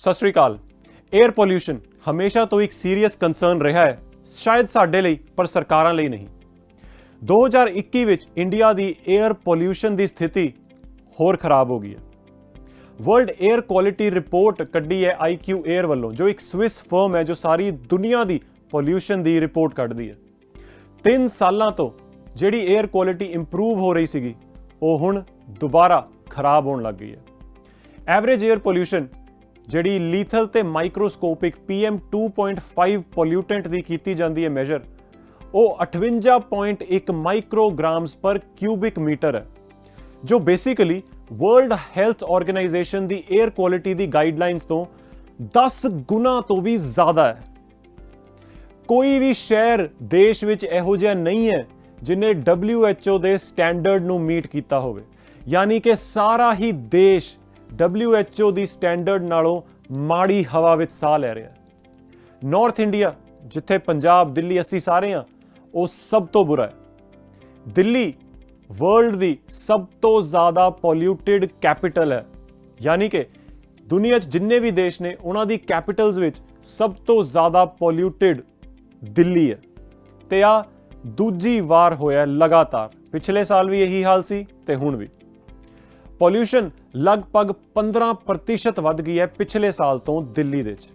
ਸਤਿ ਸ਼੍ਰੀ ਅਕਾਲ। Air pollution ਹਮੇਸ਼ਾ ਤੋਂ ਇੱਕ ਸੀਰੀਅਸ ਕੰਸਰਨ ਰਿਹਾ ਹੈ, ਸ਼ਾਇਦ ਸਾਡੇ ਲਈ ਪਰ ਸਰਕਾਰਾਂ ਲਈ ਨਹੀਂ। 2021 ਵਿੱਚ ਇੰਡੀਆ ਦੀ 에ਅਰ ਪੋਲਿਊਸ਼ਨ ਦੀ ਸਥਿਤੀ ਹੋਰ ਖਰਾਬ ਹੋ ਗਈ ਹੈ। ਵਰਲਡ 에ਅਰ ਕੁਆਲਿਟੀ ਰਿਪੋਰਟ ਕੱਢੀ ਹੈ IQ 에ਅਰ ਵੱਲੋਂ, ਜੋ ਇੱਕ ਸਵਿਸ ਫਰਮ ਹੈ ਜੋ ਸਾਰੀ ਦੁਨੀਆ ਦੀ ਪੋਲਿਊਸ਼ਨ ਦੀ ਰਿਪੋਰਟ ਕੱਢਦੀ ਹੈ। 3 ਸਾਲਾਂ ਤੋਂ ਜਿਹੜੀ 에ਅਰ ਕੁਆਲਿਟੀ ਇੰਪਰੂਵ ਹੋ ਰਹੀ ਸੀਗੀ, ਉਹ ਹੁਣ ਦੁਬਾਰਾ ਖਰਾਬ ਹੋਣ ਲੱਗ ਗਈ ਹੈ। ਐਵਰੇਜ 에ਅਰ ਪੋਲਿਊਸ਼ਨ ਜਿਹੜੀ ਲੀਥਲ ਤੇ ਮਾਈਕਰੋਸਕੋਪਿਕ PM2.5 ਪੋਲਿਊਟੈਂਟ ਦੀ ਕੀਤੀ ਜਾਂਦੀ ਹੈ ਮੈਜਰ, ਉਹ 58.1 ਮਾਈਕਰੋਗ੍ਰਾਮਸ ਪਰ ਕਿਊਬਿਕ ਮੀਟਰ ਹੈ, ਜੋ ਬੇਸਿਕਲੀ ਵਰਲਡ ਹੈਲਥ ਆਰਗੇਨਾਈਜੇਸ਼ਨ ਦੀ 에ਅਰ ਕੁਆਲਿਟੀ ਦੀ ਗਾਈਡਲਾਈਨਸ ਤੋਂ 10 ਗੁਣਾ ਤੋਂ ਵੀ ਜ਼ਿਆਦਾ ਹੈ। ਕੋਈ ਵੀ ਸ਼ਹਿਰ ਦੇਸ਼ ਵਿੱਚ ਇਹੋ ਜਿਹਾ ਨਹੀਂ ਹੈ ਜਿਨੇ WHO ਦੇ ਸਟੈਂਡਰਡ ਨੂੰ ਮੀਟ ਕੀਤਾ ਹੋਵੇ, ਯਾਨੀ ਕਿ ਸਾਰਾ ਹੀ ਦੇਸ਼ WHO ਦੀ ਸਟੈਂਡਰਡ ਨਾਲੋਂ ਮਾੜੀ ਹਵਾ ਵਿੱਚ ਸਾਹ ਲੈ ਰਿਹਾ ਹੈ। ਨਾਰਥ ਇੰਡੀਆ, ਜਿੱਥੇ ਪੰਜਾਬ, ਦਿੱਲੀ ਅਸੀਂ ਸਾਰੇ ਹਾਂ, ਉਹ ਸਭ ਤੋਂ ਬੁਰਾ ਹੈ। ਦਿੱਲੀ ਵਰਲਡ ਦੀ ਸਭ ਤੋਂ ਜ਼ਿਆਦਾ ਪੋਲਿਊਟਿਡ ਕੈਪੀਟਲ ਹੈ, ਯਾਨੀ ਕਿ ਦੁਨੀਆ 'ਚ ਜਿੰਨੇ ਵੀ ਦੇਸ਼ ਨੇ ਉਹਨਾਂ ਦੀ ਕੈਪੀਟਲਸ ਵਿੱਚ ਸਭ ਤੋਂ ਜ਼ਿਆਦਾ ਪੋਲਿਊਟਿਡ ਦਿੱਲੀ ਹੈ। ਤੇ ਆ ਦੂਜੀ ਵਾਰ ਹੋਇਆ ਲਗਾਤਾਰ। ਪਿਛਲੇ ਸਾਲ ਵੀ ਇਹੀ ਹਾਲ ਸੀ ਤੇ ਹੁਣ ਵੀ। ਪੋਲਿਊਸ਼ਨ ਲਗਭਗ 15% ਵੱਧ ਗਈ ਹੈ ਪਿਛਲੇ ਸਾਲ ਤੋਂ ਦਿੱਲੀ ਦੇ ਵਿੱਚ।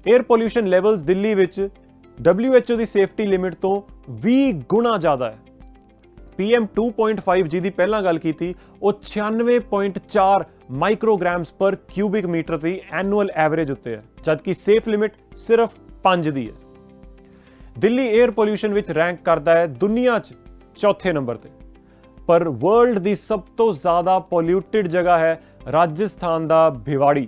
에ਅਰ ਪੋਲਿਊਸ਼ਨ ਲੈਵਲਸ ਦਿੱਲੀ ਵਿੱਚ WHO ਦੀ ਸੇਫਟੀ ਲਿਮਿਟ ਤੋਂ 20 ਗੁਣਾ ਜ਼ਿਆਦਾ ਹੈ। PM2.5 ਜਿਹਦੀ ਪਹਿਲਾਂ ਗੱਲ ਕੀਤੀ, ਉਹ 96.4 ਮਾਈਕਰੋਗ੍ਰਾਮਸ ਪਰ ਕਿਊਬਿਕ ਮੀਟਰ ਦੀ ਐਨੂਅਲ ਐਵਰੇਜ ਉੱਤੇ ਹੈ, ਜਦਕਿ ਸੇਫ ਲਿਮਿਟ ਸਿਰਫ 5 ਦੀ ਹੈ। ਦਿੱਲੀ 에ਅਰ ਪੋਲਿਊਸ਼ਨ ਵਿੱਚ ਰੈਂਕ ਕਰਦਾ ਹੈ ਦੁਨੀਆ 'ਚ ਚੌਥੇ ਨੰਬਰ ਤੇ, ਪਰ ਵਰਲਡ ਦੀ ਸਭ ਤੋਂ ਜ਼ਿਆਦਾ ਪੋਲਿਊਟਿਡ ਜਗ੍ਹਾ ਹੈ ਰਾਜਸਥਾਨ ਦਾ ਭਿਵਾੜੀ,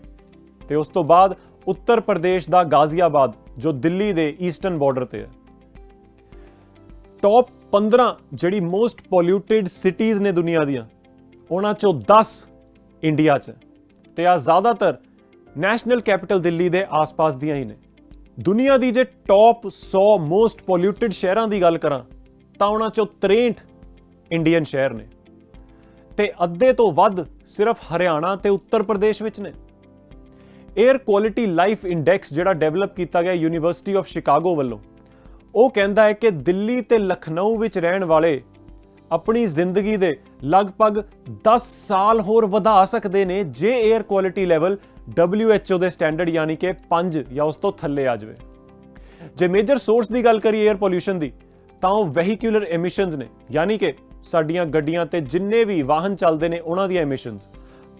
ਤੇ ਉਸ ਤੋਂ ਬਾਅਦ ਉੱਤਰ ਪ੍ਰਦੇਸ਼ ਦਾ ਗਾਜ਼ੀਆਬਾਦ, ਜੋ ਦਿੱਲੀ ਦੇ ਈਸਟਰਨ ਬਾਰਡਰ ਤੇ ਹੈ। ਟੌਪ 15 ਜਿਹੜੀ ਮੋਸਟ ਪੋਲਿਊਟਿਡ ਸਿਟੀਜ਼ ਨੇ ਦੁਨੀਆ ਦੀਆਂ, ਉਹਨਾਂ ਚੋਂ 10 ਇੰਡੀਆ 'ਚ, ਤੇ ਆ ਜ਼ਿਆਦਾਤਰ ਨੈਸ਼ਨਲ ਕੈਪੀਟਲ ਦਿੱਲੀ ਦੇ ਆਸ-ਪਾਸ ਦੀਆਂ ਹੀ ਨੇ। ਦੁਨੀਆ ਦੀ ਜੇ ਟੌਪ 100 ਮੋਸਟ ਪੋਲਿਊਟਿਡ ਸ਼ਹਿਰਾਂ ਦੀ ਗੱਲ ਕਰਾਂ ਤਾਂ ਉਹਨਾਂ ਚੋਂ 63 ਇੰਡੀਅਨ ਸ਼ਹਿਰ ਨੇ, ਤੇ ਅੱਧੇ ਤੋਂ ਵੱਧ ਸਿਰਫ ਹਰਿਆਣਾ ਤੇ ਉੱਤਰ ਪ੍ਰਦੇਸ਼ ਵਿੱਚ ਨੇ। 에ਅਰ ਕੁਆਲਿਟੀ ਲਾਈਫ ਇੰਡੈਕਸ ਜਿਹੜਾ ਡਿਵੈਲਪ ਕੀਤਾ ਗਿਆ ਯੂਨੀਵਰਸਿਟੀ ਆਫ ਸ਼ਿਕਾਗੋ ਵੱਲੋਂ, ਉਹ ਕਹਿੰਦਾ ਹੈ ਕਿ ਦਿੱਲੀ ਤੇ ਲਖਨਊ ਵਿੱਚ ਰਹਿਣ ਵਾਲੇ ਆਪਣੀ ਜ਼ਿੰਦਗੀ ਦੇ ਲਗਭਗ 10 ਸਾਲ ਹੋਰ ਵਧਾ ਸਕਦੇ ਨੇ ਜੇ 에ਅਰ ਕੁਆਲਿਟੀ ਲੈਵਲ WHO ਦੇ ਸਟੈਂਡਰਡ ਯਾਨੀ ਕਿ 5 ਜਾਂ ਉਸ ਤੋਂ ਥੱਲੇ ਆ ਜਾਵੇ। ਜੇ ਮੇਜਰ ਸੋਰਸ ਦੀ ਗੱਲ ਕਰੀਏ 에ਅਰ ਪੋਲਿਊਸ਼ਨ ਦੀ, ਤਾਂ ਉਹ ਵਹੀਕੂਲਰ ਐਮਿਸ਼ਨਸ ਨੇ, ਯਾਨੀ ਕਿ ਸਾਡੀਆਂ ਗੱਡੀਆਂ ਤੇ ਜਿੰਨੇ ਵੀ ਵਾਹਨ ਚੱਲਦੇ ਨੇ ਉਹਨਾਂ ਦੀਆਂ ਐਮਿਸ਼ਨਸ।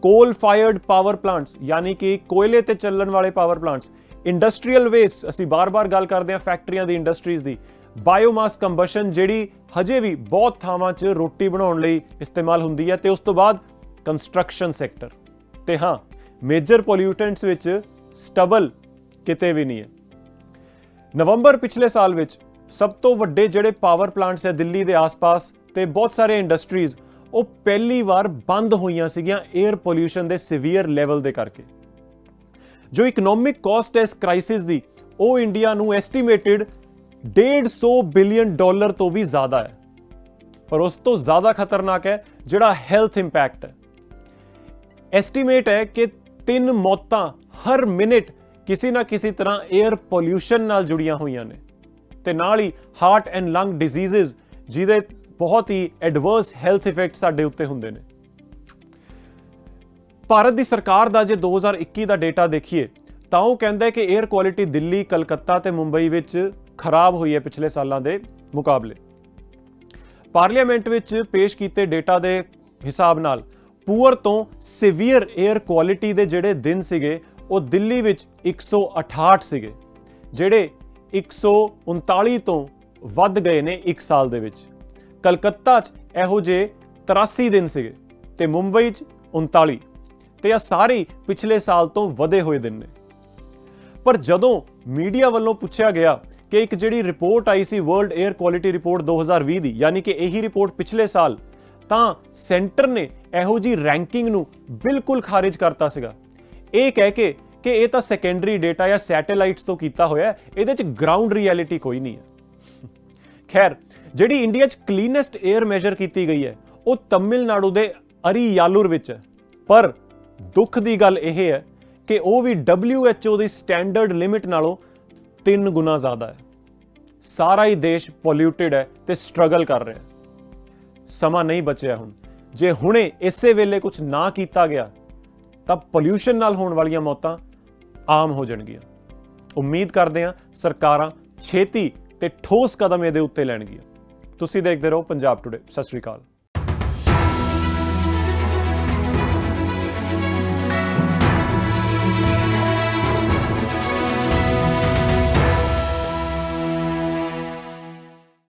ਕੋਲ ਫਾਇਰਡ ਪਾਵਰ ਪਲਾਂਟਸ, ਯਾਨੀ ਕਿ ਕੋਇਲੇ ਤੇ ਚੱਲਣ ਵਾਲੇ ਪਾਵਰ ਪਲਾਂਟਸ। ਇੰਡਸਟਰੀਅਲ ਵੇਸਟ, ਅਸੀਂ ਬਾਰ-ਬਾਰ ਗੱਲ ਕਰਦੇ ਹਾਂ ਫੈਕਟਰੀਆਂ ਦੀ, ਇੰਡਸਟਰੀਜ਼ ਦੀ। ਬਾਇਓਮਾਸ ਕੰਬਸ਼ਨ, ਜਿਹੜੀ ਹਜੇ ਵੀ ਬਹੁਤ ਥਾਵਾਂ 'ਚ ਰੋਟੀ ਬਣਾਉਣ ਲਈ ਇਸਤੇਮਾਲ ਹੁੰਦੀ ਹੈ। ਤੇ ਉਸ ਤੋਂ ਬਾਅਦ ਕੰਸਟਰਕਸ਼ਨ ਸੈਕਟਰ। ਤੇ ਹਾਂ, ਮੇਜਰ ਪੋਲਿਊਟੈਂਟਸ ਵਿੱਚ ਸਟਬਲ ਕਿਤੇ ਵੀ ਨਹੀਂ ਹੈ। ਨਵੰਬਰ ਪਿਛਲੇ ਸਾਲ ਵਿੱਚ ਸਭ ਤੋਂ ਵੱਡੇ ਜਿਹੜੇ ਪਾਵਰ ਪਲਾਂਟਸ ਹੈ ਦਿੱਲੀ ਦੇ ਆਸ-ਪਾਸ ਤੇ ਬਹੁਤ ਸਾਰੇ ਇੰਡਸਟਰੀਜ਼, ਉਹ ਪਹਿਲੀ ਵਾਰ ਬੰਦ ਹੋਈਆਂ ਸੀਗੀਆਂ 에ਅਰ ਪੋਲਿਊਸ਼ਨ ਦੇ ਸੀਵੀਅਰ ਲੈਵਲ ਦੇ ਕਰਕੇ। ਜੋ ਇਕਨੋਮਿਕ ਕਾਸਟ ਹੈ ਇਸ ਕ੍ਰਾਈਸਿਸ ਦੀ, ਉਹ ਇੰਡੀਆ ਨੂੰ ਐਸਟੀਮੇਟਿਡ $150 ਬਿਲੀਅਨ ਤੋਂ ਵੀ ਜ਼ਿਆਦਾ ਹੈ। ਪਰ ਉਸ ਤੋਂ ਜ਼ਿਆਦਾ ਖਤਰਨਾਕ ਹੈ ਜਿਹੜਾ ਹੈਲਥ ਇੰਪੈਕਟ ਹੈ। ਐਸਟੀਮੇਟ ਹੈ ਕਿ 3 ਮੌਤਾਂ ਹਰ ਮਿੰਟ ਕਿਸੇ ਨਾ ਕਿਸੇ ਤਰ੍ਹਾਂ 에ਅਰ ਪੋਲਿਊਸ਼ਨ ਨਾਲ ਜੁੜੀਆਂ ਹੋਈਆਂ ਨੇ, ਤੇ ਨਾਲ ਹੀ ਹਾਰਟ ਐਂਡ ਲੰਗ ਡਿਜ਼ੀਜ਼ਸ, ਜਿਹਦੇ ਬਹੁਤ ਹੀ ਐਡਵਰਸ ਹੈਲਥ ਇਫੈਕਟ ਸਾਡੇ ਉੱਤੇ ਹੁੰਦੇ ਨੇ। ਭਾਰਤ ਦੀ ਸਰਕਾਰ ਦਾ ਜੇ 2021 ਦਾ ਡੇਟਾ ਦੇਖੀਏ ਤਾਂ ਉਹ ਕਹਿੰਦਾ ਹੈ ਕਿ 에ਅਰ ਕੁਆਲਿਟੀ ਦਿੱਲੀ, ਕਲਕੱਤਾ ਤੇ ਮੁੰਬਈ ਵਿੱਚ ਖਰਾਬ ਹੋਈ ਹੈ ਪਿਛਲੇ ਸਾਲਾਂ ਦੇ ਮੁਕਾਬਲੇ। ਪਾਰਲੀਮੈਂਟ ਵਿੱਚ ਪੇਸ਼ ਕੀਤੇ ਡੇਟਾ ਦੇ ਹਿਸਾਬ ਨਾਲ ਪੂਅਰ ਤੋਂ ਸੀਵੀਅਰ 에ਅਰ ਕੁਆਲਿਟੀ ਦੇ ਜਿਹੜੇ ਦਿਨ ਸੀਗੇ, ਉਹ ਦਿੱਲੀ ਵਿੱਚ 168 ਸੀਗੇ, ਜਿਹੜੇ 139 ਤੋਂ ਵੱਧ ਗਏ ਨੇ 1 ਸਾਲ ਦੇ ਵਿੱਚ। ਕਲਕੱਤਾ 'ਚ ਇਹੋ ਜਿਹੇ 83 ਦਿਨ ਸੀਗੇ ਤੇ ਮੁੰਬਈ 'ਚ 39, ਤੇ ਇਹ ਸਾਰੇ ਪਿਛਲੇ ਸਾਲ ਤੋਂ ਵਧੇ ਹੋਏ ਦਿਨ ਨੇ। ਪਰ ਜਦੋਂ ਮੀਡੀਆ ਵੱਲੋਂ ਪੁੱਛਿਆ ਗਿਆ ਕਿ ਇੱਕ ਜਿਹੜੀ ਰਿਪੋਰਟ ਆਈ ਸੀ ਵਰਲਡ 에ਅਰ ਕੁਆਲਿਟੀ ਰਿਪੋਰਟ 2020 ਦੀ, ਯਾਨੀ ਕਿ ਇਹੀ ਰਿਪੋਰਟ ਪਿਛਲੇ ਸਾਲ, ਤਾਂ ਸੈਂਟਰ ਨੇ ਇਹੋ ਜੀ ਰੈਂਕਿੰਗ ਨੂੰ ਬਿਲਕੁਲ ਖਾਰਿਜ ਕਰਤਾ ਸੀਗਾ, ਇਹ ਕਹਿ ਕੇ ਕਿ ਇਹ ਤਾਂ ਸੈਕੰਡਰੀ ਡੇਟਾ ਜਾਂ ਸੈਟੇਲਾਈਟਸ ਤੋਂ ਕੀਤਾ ਹੋਇਆ, ਇਹਦੇ 'ਚ ਗਰਾਊਂਡ ਰਿਐਲਿਟੀ ਕੋਈ ਨਹੀਂ ਹੈ। ਖੈਰ, ਜਿਹੜੀ ਇੰਡੀਆ 'ਚ ਕਲੀਨੈਸਟ 에ਅਰ ਮੈਜਰ ਕੀਤੀ ਗਈ ਹੈ ਉਹ ਤਮਿਲਨਾਡੂ ਦੇ ਅਰੀਯਾਲੁਰ ਵਿੱਚ ਹੈ। ਪਰ ਦੁੱਖ ਦੀ ਗੱਲ ਇਹ ਹੈ ਕਿ ਉਹ ਵੀ WHO ਦੀ ਸਟੈਂਡਰਡ ਲਿਮਿਟ ਨਾਲੋਂ 3 ਗੁਣਾ ਜ਼ਿਆਦਾ ਹੈ। ਸਾਰਾ ਹੀ ਦੇਸ਼ ਪੋਲਿਊਟਡ ਹੈ ਤੇ ਸਟਰਗਲ ਕਰ ਰਿਹਾ ਹੈ। ਸਮਾਂ ਨਹੀਂ ਬਚਿਆ ਹੁਣ। ਜੇ ਹੁਣੇ ਇਸੇ ਵੇਲੇ ਕੁਝ ਨਾ ਕੀਤਾ ਗਿਆ ਤਾਂ ਪੋਲਿਊਸ਼ਨ ਨਾਲ ਹੋਣ ਵਾਲੀਆਂ ਮੌਤਾਂ ਆਮ ਹੋ ਜਾਣਗੀਆਂ। ਉਮੀਦ ਕਰਦੇ ਹਾਂ ਸਰਕਾਰਾਂ ਛੇਤੀ ਤੇ ਠੋਸ ਕਦਮ ਇਹਦੇ ਉੱਤੇ ਲੈਣਗੀਆਂ। ਤੁਸੀਂ ਦੇਖਦੇ ਰਹੋ ਪੰਜਾਬ ਟੁਡੇ। ਸਤਿ ਸ਼੍ਰੀ ਅਕਾਲ।